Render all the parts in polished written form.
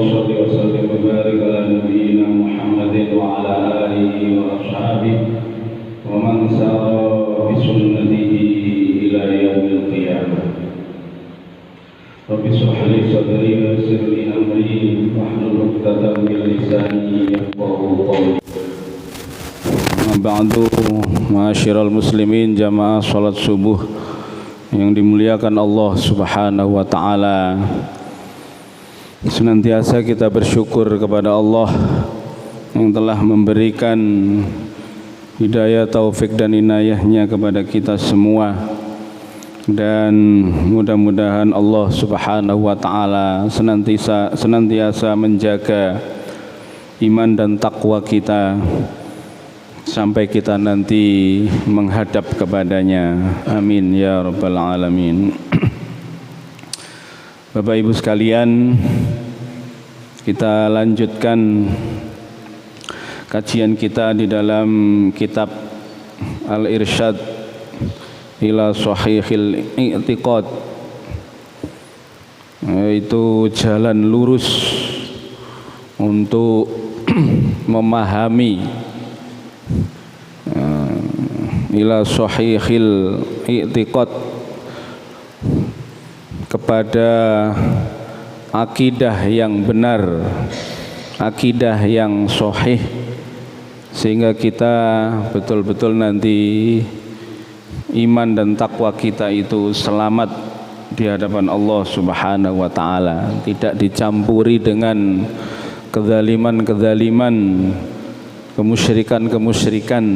وصل وسلم وبارك على نبينا محمد وعلى آله وأصحابه ومن سار بسنته إلى يوم القيامة. رب اشرح لي صدري ويسر لي أمري واحلل عقدة من لساني يفقهوا قولي. Ba'du, ma'asyiral muslimin, jamaah salat subuh yang dimuliakan Allah Subhanahu wa taala. Senantiasa kita bersyukur kepada Allah yang telah memberikan hidayah, taufik dan inayahnya kepada kita semua, dan mudah-mudahan Allah Subhanahu wa taala senantiasa menjaga iman dan takwa kita sampai kita nanti menghadap kepadanya. Amin ya rabbal alamin. Bapak Ibu sekalian, kita lanjutkan kajian kita di dalam kitab Al-Irsyad ila Shahihil I'tiqad, yaitu jalan lurus untuk memahami ila Shahihil I'tiqad, kepada akidah yang benar, akidah yang sahih, sehingga kita betul-betul nanti iman dan takwa kita itu selamat di hadapan Allah Subhanahu wa taala, tidak dicampuri dengan kezaliman-kezaliman, kemusyrikan-kemusyrikan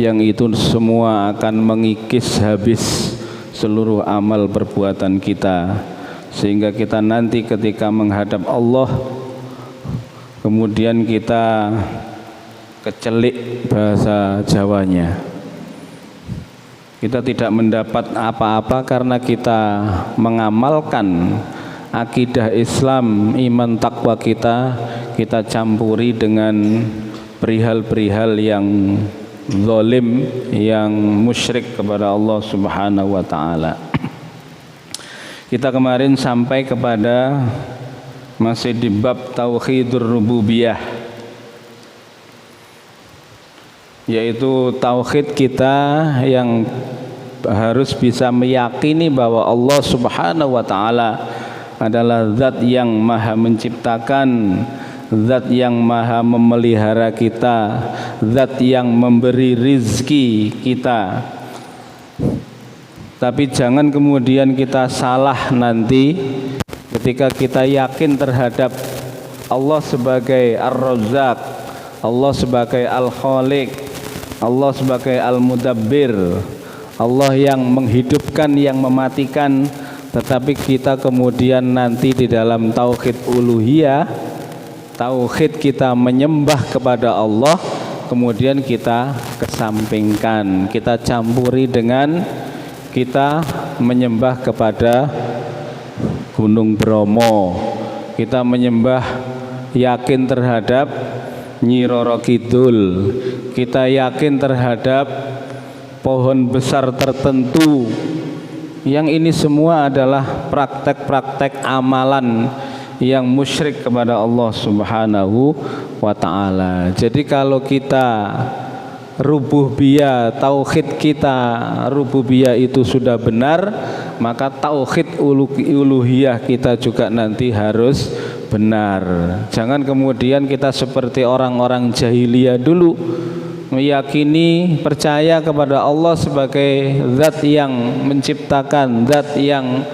yang itu semua akan mengikis habis seluruh amal perbuatan kita, sehingga kita nanti ketika menghadap Allah kemudian kita kecelik, bahasa Jawanya, kita tidak mendapat apa-apa karena kita mengamalkan akidah Islam, iman takwa kita campuri dengan perihal-perihal yang zalim, yang musyrik kepada Allah Subhanahu wa taala. Kita kemarin sampai kepada masih di bab tauhidur rububiyah, yaitu tauhid kita yang harus bisa meyakini bahwa Allah Subhanahu wa taala adalah zat yang maha menciptakan, zat yang maha memelihara kita, zat yang memberi rizki kita. Tapi jangan kemudian kita salah nanti ketika kita yakin terhadap Allah sebagai Ar-Razzaq, Allah sebagai Al-Khaliq, Allah sebagai Al-Mudabbir, Allah yang menghidupkan, yang mematikan, tetapi kita kemudian nanti di dalam tauhid uluhiyah, tauhid kita menyembah kepada Allah, kemudian kita kesampingkan, kita campuri dengan kita menyembah kepada Gunung Bromo, kita menyembah yakin terhadap Nyi Roro Kidul, kita yakin terhadap pohon besar tertentu. Yang ini semua adalah praktek-praktek amalan yang musyrik kepada Allah Subhanahu wa taala. Jadi kalau kita rububiyah, tauhid kita rububiyah itu sudah benar, maka tauhid uluhiyah kita juga nanti harus benar. Jangan kemudian kita seperti orang-orang jahiliyah dulu, meyakini, percaya kepada Allah sebagai zat yang menciptakan, zat yang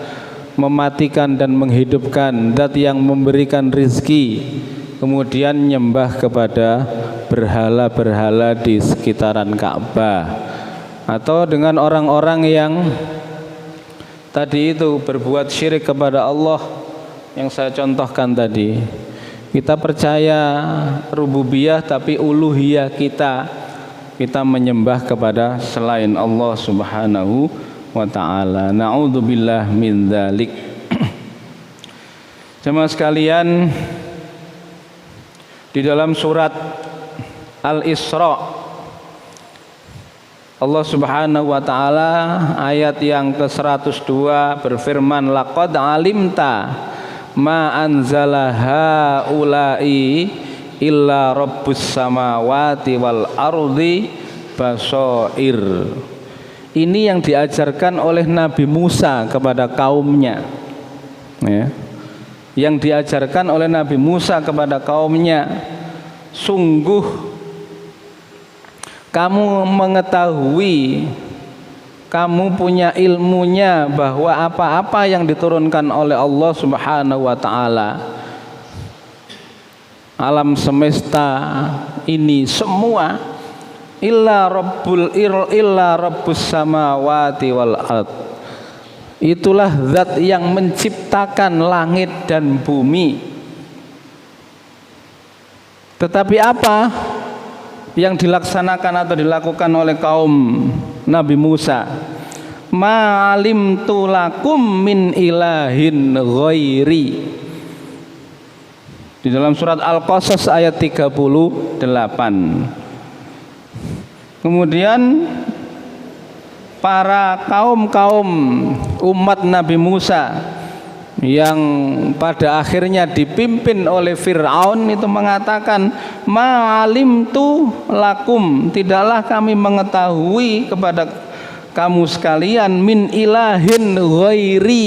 mematikan dan menghidupkan, zat yang memberikan rizki, kemudian nyembah kepada berhala-berhala di sekitaran Ka'bah, atau dengan orang-orang yang tadi itu berbuat syirik kepada Allah yang saya contohkan tadi. Kita percaya rububiyah tapi uluhiyah kita menyembah kepada selain Allah Subhanahu wa taala. Na'udzubillah min dzalik. Jemaah sekalian, di dalam surat Al-Isra, Allah Subhanahu wa taala ayat yang ke-102 berfirman, laqad alimta ma anzala haula'i illa rabbus samawati wal ardi basair. Ini yang diajarkan oleh Nabi Musa kepada kaumnya, ya. Yang diajarkan oleh Nabi Musa kepada kaumnya, sungguh kamu mengetahui, kamu punya ilmunya bahwa apa-apa yang diturunkan oleh Allah Subhanahu wa taala, alam semesta ini semua, illa rabbus samawati wal ard, itulah zat yang menciptakan langit dan bumi. Tetapi apa yang dilaksanakan atau dilakukan oleh kaum Nabi Musa? Ma'alimtu lakum min ilahin ghairi. Di dalam surat Al-Qasas ayat 38. Kemudian para kaum-kaum umat Nabi Musa yang pada akhirnya dipimpin oleh Fir'aun itu mengatakan, ma'alimtu lakum, tidaklah kami mengetahui kepada kamu sekalian, min ilahin ghairi,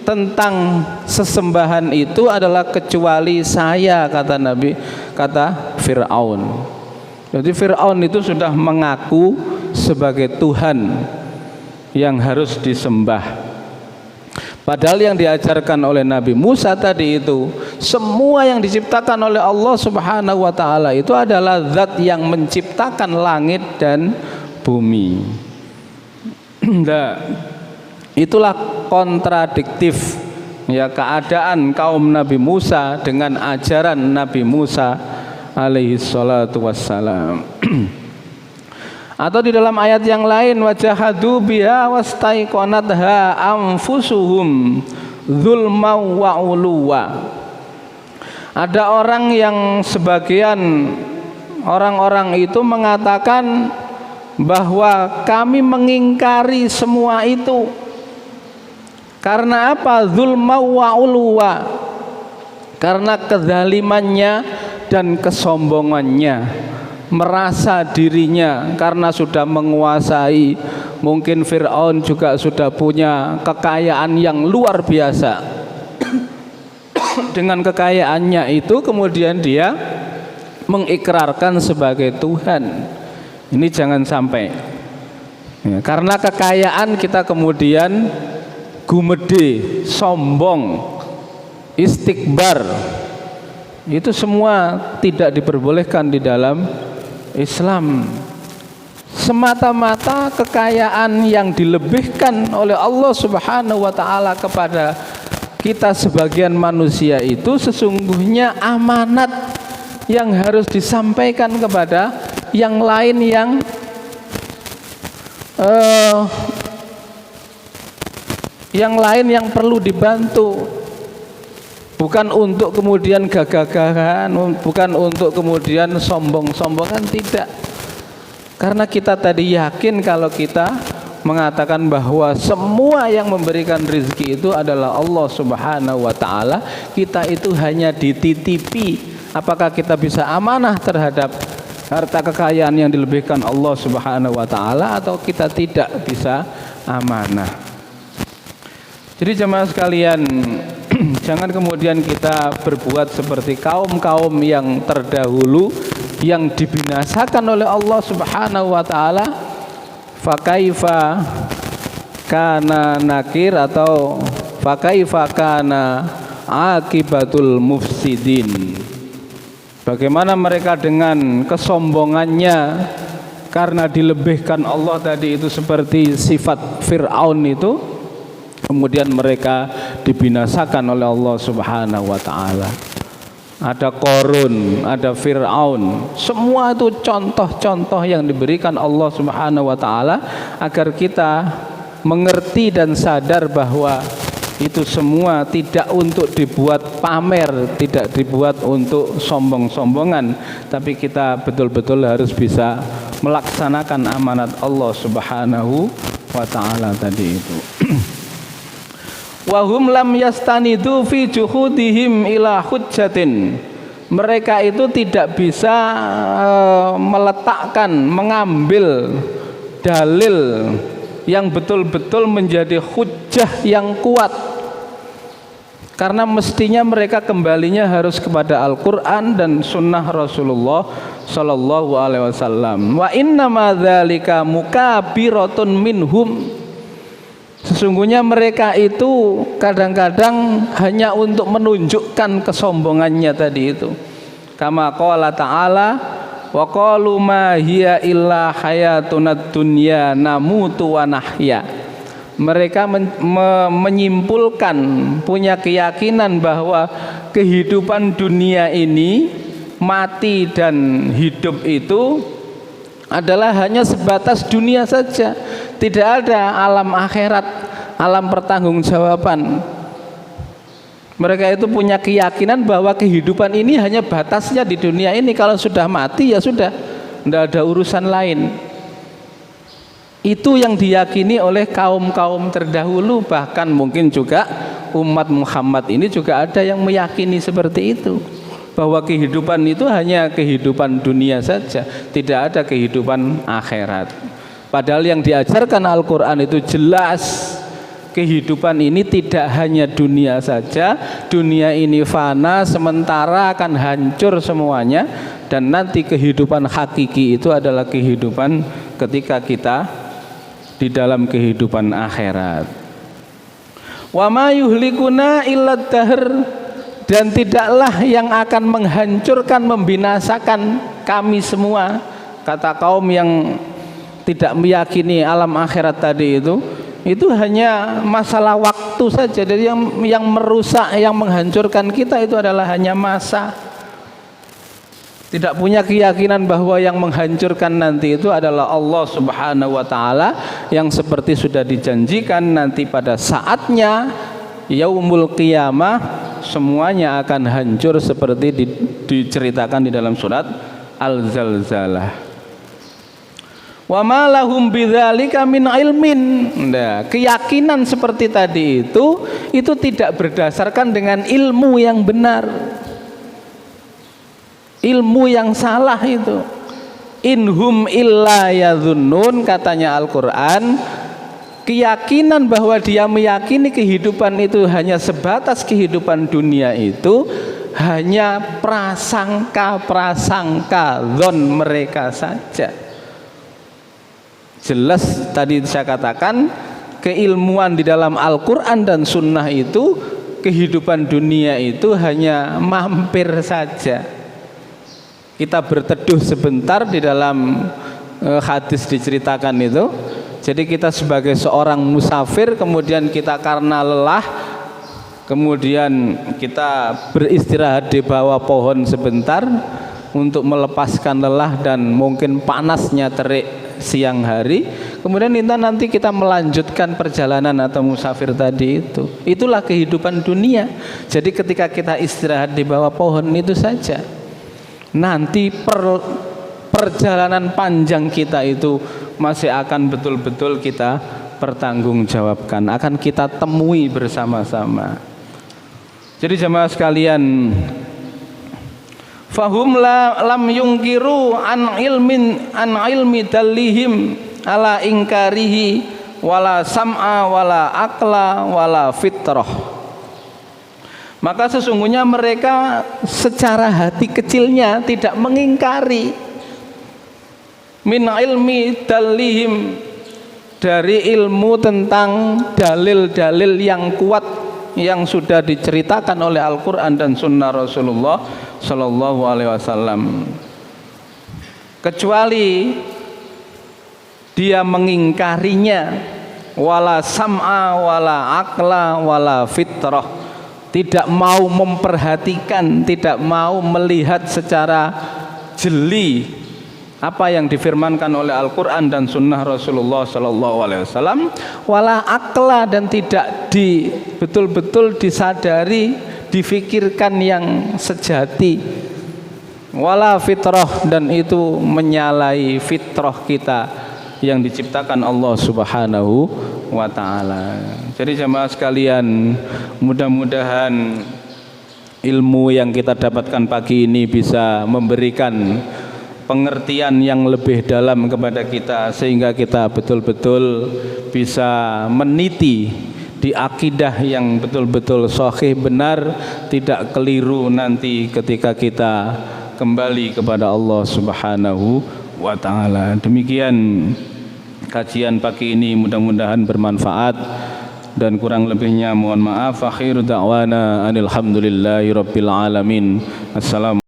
tentang sesembahan itu adalah kecuali saya, kata Fir'aun. Jadi Fir'aun itu sudah mengaku sebagai Tuhan yang harus disembah. Padahal yang diajarkan oleh Nabi Musa tadi itu, semua yang diciptakan oleh Allah Subhanahu wa taala itu adalah zat yang menciptakan langit dan bumi. Nah, itulah kontradiktif, ya, keadaan kaum Nabi Musa dengan ajaran Nabi Musa alaihi salatu wassalam. Atau di dalam ayat yang lain, wajahadu biha wastaiqanatha anfusuhum dzulman wa uluwa. Ada orang yang sebagian orang-orang itu mengatakan bahwa kami mengingkari semua itu. Karena apa? Dzulman wa uluwa. Karena kezalimannya dan kesombongannya, merasa dirinya karena sudah menguasai. Mungkin Fir'aun juga sudah punya kekayaan yang luar biasa. Dengan kekayaannya itu kemudian dia mengikrarkan sebagai Tuhan. Ini jangan sampai, ya, karena kekayaan kita kemudian gumede, sombong, istikbar. Itu semua tidak diperbolehkan di dalam Islam. Semata-mata kekayaan yang dilebihkan oleh Allah Subhanahu wa taala kepada kita sebagian manusia itu sesungguhnya amanat yang harus disampaikan kepada yang lain yang perlu dibantu. Bukan untuk kemudian gagah-gagahan, bukan untuk kemudian sombong-sombongan, tidak. Karena kita tadi yakin kalau kita mengatakan bahwa semua yang memberikan rezeki itu adalah Allah Subhanahu wa taala, kita itu hanya dititipi. Apakah kita bisa amanah terhadap harta kekayaan yang dilebihkan Allah Subhanahu wa taala atau kita tidak bisa amanah? Jadi jemaah sekalian, jangan kemudian kita berbuat seperti kaum-kaum yang terdahulu yang dibinasakan oleh Allah Subhanahu wa taala. Fakaifa kana nakir atau fakaifa kana akibatul mufsidin. Bagaimana mereka dengan kesombongannya karena dilebihkan Allah tadi itu seperti sifat Fir'aun itu, kemudian mereka dibinasakan oleh Allah Subhanahu wa taala. Ada Qarun, ada Fir'aun, semua itu contoh-contoh yang diberikan Allah Subhanahu wa taala agar kita mengerti dan sadar bahwa itu semua tidak untuk dibuat pamer, tidak dibuat untuk sombong-sombongan, tapi kita betul-betul harus bisa melaksanakan amanat Allah Subhanahu wa taala tadi itu. Wahum lam yastanidu fi juhudihim ila hujjatin. Mereka itu tidak bisa meletakkan, mengambil dalil yang betul-betul menjadi hujjah yang kuat, karena mestinya mereka kembalinya harus kepada Al-Quran dan Sunnah Rasulullah Sallallahu Alaihi Wasallam. Wa inna ma dzalika mukabiratun minhum. Sesungguhnya mereka itu kadang-kadang hanya untuk menunjukkan kesombongannya tadi itu. Kama qala ta'ala wa qalu ma hiya illa hayatunad dunya namutu wa nahya. Mereka menyimpulkan, punya keyakinan bahwa kehidupan dunia ini, mati dan hidup itu adalah hanya sebatas dunia saja, tidak ada alam akhirat, alam pertanggungjawaban. Mereka itu punya keyakinan bahwa kehidupan ini hanya batasnya di dunia ini, kalau sudah mati ya sudah, tidak ada urusan lain. Itu yang diyakini oleh kaum-kaum terdahulu, bahkan mungkin juga umat Muhammad ini juga ada yang meyakini seperti itu, bahwa kehidupan itu hanya kehidupan dunia saja, tidak ada kehidupan akhirat. Padahal yang diajarkan Al-Quran itu jelas, kehidupan ini tidak hanya dunia saja, dunia ini fana, sementara akan hancur semuanya, dan nanti kehidupan hakiki itu adalah kehidupan ketika kita di dalam kehidupan akhirat. Wa ma yuhlikuna illa dahr, dan tidaklah yang akan menghancurkan, membinasakan kami semua, kata kaum yang tidak meyakini alam akhirat tadi itu hanya masalah waktu saja. Jadi yang merusak, yang menghancurkan kita itu adalah hanya masa. Tidak punya keyakinan bahwa yang menghancurkan nanti itu adalah Allah Subhanahu wa Ta'ala, yang seperti sudah dijanjikan nanti pada saatnya yaumul qiyamah semuanya akan hancur seperti diceritakan di dalam surat Al-Zalzalah. Wa ma lahum bidzalika min ilmin. Nah, keyakinan seperti tadi itu tidak berdasarkan dengan ilmu yang benar. Ilmu yang salah itu. Inhum illa yadhunnun, katanya Al-Qur'an. Keyakinan bahwa dia meyakini kehidupan itu hanya sebatas kehidupan dunia itu hanya prasangka dzon mereka saja. Jelas tadi saya katakan, keilmuan di dalam Al-Quran dan Sunnah itu, kehidupan dunia itu hanya mampir saja. Kita berteduh sebentar di dalam hadis diceritakan itu. Jadi kita sebagai seorang musafir, kemudian kita karena lelah, kemudian kita beristirahat di bawah pohon sebentar untuk melepaskan lelah dan mungkin panasnya terik siang hari, kemudian nanti kita melanjutkan perjalanan atau musafir tadi itu. Itulah kehidupan dunia. Jadi ketika kita istirahat di bawah pohon itu saja, nanti perjalanan panjang kita itu masih akan betul-betul kita pertanggungjawabkan, akan kita temui bersama-sama. Jadi jemaah sekalian, fahum lam yungkiru an ilmi dalihim ala ingkarihi wala sam'a wala akla wala fitrah. Maka sesungguhnya mereka secara hati kecilnya tidak mengingkari min ilmi dalihim, dari ilmu tentang dalil-dalil yang kuat yang sudah diceritakan oleh Al-Quran dan Sunnah Rasulullah Sallallahu Alaihi Wasallam, kecuali dia mengingkarinya, wala sam'a wala akla wala fitrah, tidak mau memperhatikan, tidak mau melihat secara jeli apa yang difirmankan oleh Al-Quran dan Sunnah Rasulullah Sallallahu Alaihi Wasallam, wala akla, dan tidak betul-betul disadari, difikirkan yang sejati, wala fitrah, dan itu menyalahi fitrah kita yang diciptakan Allah Subhanahu wa ta'ala. Jadi jamaah sekalian, mudah-mudahan ilmu yang kita dapatkan pagi ini bisa memberikan pengertian yang lebih dalam kepada kita, sehingga kita betul-betul bisa meniti di akidah yang betul-betul sahih, benar, tidak keliru nanti ketika kita kembali kepada Allah Subhanahu wa ta'ala. Demikian kajian pagi ini, mudah-mudahan bermanfaat, dan kurang lebihnya mohon maaf. Akhiru da'wana alhamdulillahi rabbil alamin. Assalamualaikum.